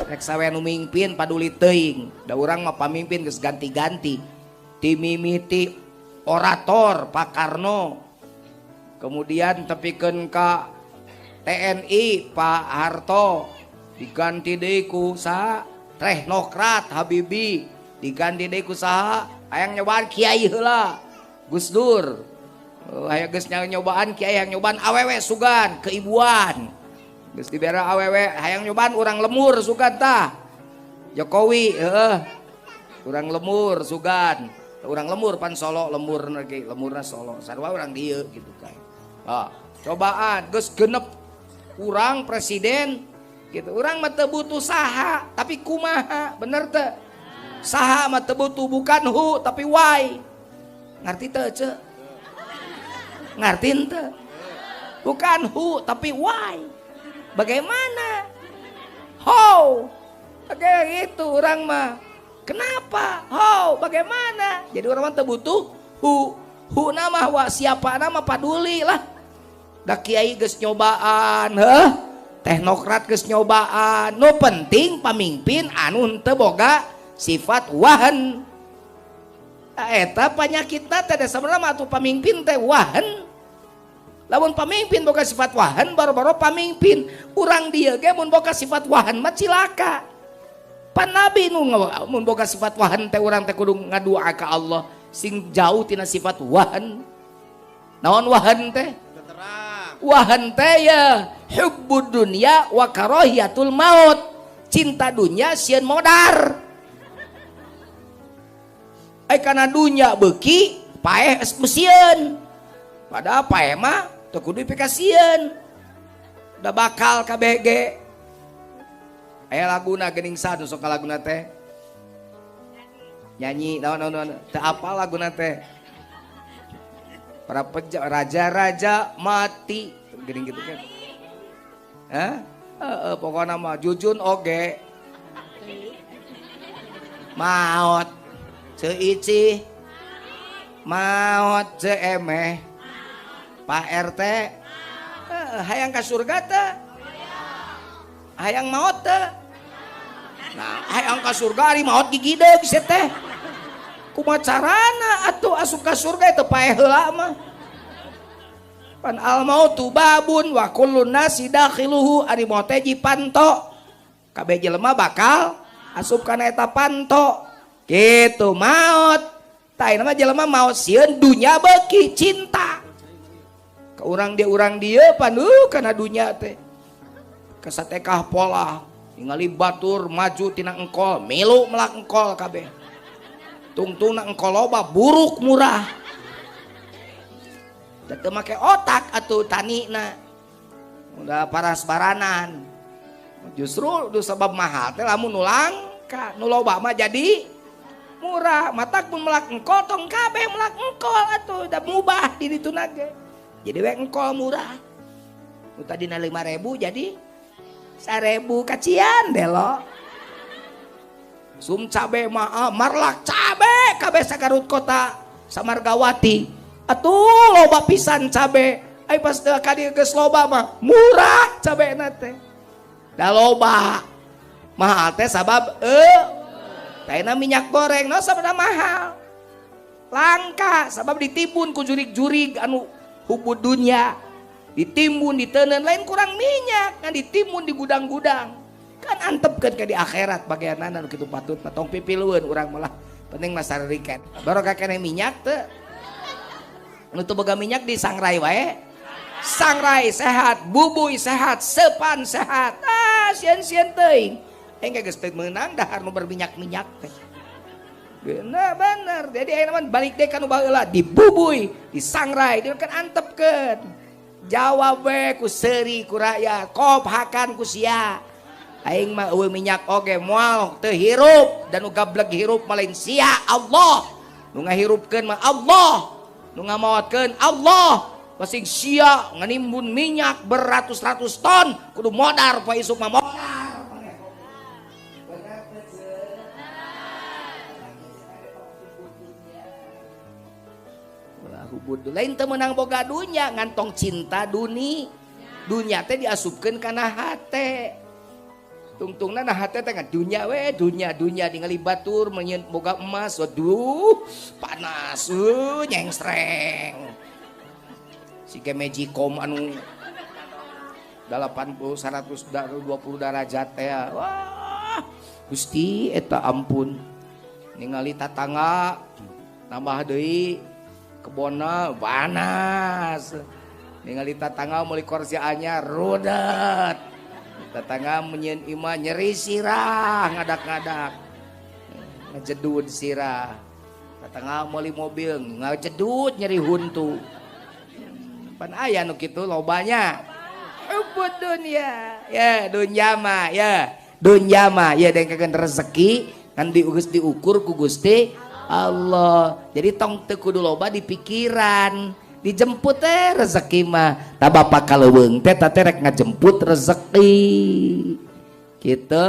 rek sawe nu mimpin paduli teuing. Da urang mah pamimpin geus ganti-ganti. Ti mimiti orator Pak Karno. Kemudian tepikeun ka TNI Pak Harto. Diganti deui ku saha? Teknokrat Habibie. Diganti deui ku saha? Hayang nyobaan kiai heula. Gus Dur. Hayang geus nyobaan kiai, hayang nyobaan awewe sugan keibuan. Geus dibere awewe hayang nyobaan urang lemur sugan tah. Jokowi urang lemur sugan. Urang lemur pan Solo lemur ge lemurna Solo. Sarua urang dieu gitu kan. Cobaan geus genep urang presiden gitu. Urang mah teu butuh saha tapi kumaha bener teu? Saha mah teu butuh bukan who tapi why. Ngarti teu ce? Ngarti teu? Bukan who tapi why. Bagaimana? How? Kayak gitu orang mah. Kenapa? How? Bagaimana? Jadi orang mah teu butuh who. Who nama wa siapa nama paduli lah. Da kiai geus nyobaan, teknokrat geus nyobaan. Nu penting pamimpin anu teu boga sifat wahan. Eta panyakitna teh sabarana atuh pamimpin teh wahan. Lamun pamimpin boga sifat wahan baro-baro pamimpin. Urang dieu ge mun boga sifat wahan mah cilaka. Pan Nabi nu mun boga sifat wahan teh urang teh kudu ngadua ka Allah sing jauh tina sifat wahan. Naon wahan teh? Wahan teh ya hubbud dunya wa karahiyatul maut. Cinta dunia sieun modar. Kana dunya beuki paeh mesieun. Padahal paeh mah teu kudu dipikasieun. Da bakal KBG. Aya laguna geuning sadu sok laguna teh. Nyanyi naon teu apal laguna teh. Para raja-raja mati geuning gitu kan. Pokoknya mah jujun oge. Maot seuicih. Maot emeh. Pak RT hayang ka surga teh? Hayang maot teh? Nah, hayang ka surga ari maot gigideug sia teh. Kumaha carana atuh asup ka surga teh paeh heula mah. Pan al mautu babun wa kullun nasi dakhiluhu ari maot teh jipanto. Kabeh jelema bakal asup kana eta panto. Kitu maot. Tah ieu mah jelema maot sieun dunya beuki cinta. Ka urang dia pan kana dunya teh. Kasatekah pola ningali batur maju tina engkol, milu melak engkol kabeh. Tungtungna engkol loba buruk murah. Teu make otak atuh tanina. Udah paras baranan. Justru du sabab mahal teh lamun nu langka, nu loba mah jadi murah. Matak pun melak engkol tong kabeh melak engkol atuh da mubah di ditu nage. Jadi we engkol murah. Nu tadina 5.000 jadi 1.000 kacian deh lo. Sum cabe mah marlak cabe kabeh sagarut kota Samargawati. Atuh loba pisan cabe. Ai pas teu ka dieu geus loba mah murah cabena teh. Da loba. Mahal teh sabab taina minyak goreng no sabada mahal. Langka sabab ditimbun ku jurig-jurig anu hubud dunya. Ditimbun diteuneun lain kurang minyak ngan ditimbun di gudang-gudang. Kan antepkeun ka di akhirat bagianana nu kitu patut tong pipilueun urang malah penting mah saririket. Barokah keneh minyak teu. Nu teu boga minyak di sangrai wae. Sangrai sehat, bubuy sehat, sepan sehat. Sieun-sieun teuing. Engke geus teu meunang dahar nu berminyak-minyak teh. Bener bener. Jadi aya mah balik deui ka nu baheula dibubuy, disangrai, dia kan antepkeun. Jawab we ku seuri ku rakyat, kobhakan ku sia. Aing mah eueuh minyak oge moal teu hirup dan nu gableg hirup mah lain sia Allah. Nu ngahirupkeun mah Allah. Nu ngamaotkeun Allah. Masing sia nganimbun minyak beratus-ratus ton kudu modar poe isuk mah modar. Hubud lain teu meunang boga dunya ngantong cinta dunia teh diasupkeun kana hate. tungtungna nah hati teh dunya we dunya ningali batur menyeun boga emas waduh panas nyengsreng si Magicom anu 80 120 derajat teh wah Gusti eta ampun ningali tatangga nambah deui kebona panas ningali tatangga meuli kursi anyar rudet tatangga menyeun imah nyeri sirah ngadak-ngadak ngajedud sirah tatangga meuli mobil ngajedud nyeri huntu pan aya nu kitu lobanya ubud dunya ya dunya mah ya dengkeun rezeki kan diukur ku Gusti Allah jadi tong teu kudu loba di pikiran dijemput teh rezeki mah da bapak kaleuweung teh rek ngajemput rezeki kitu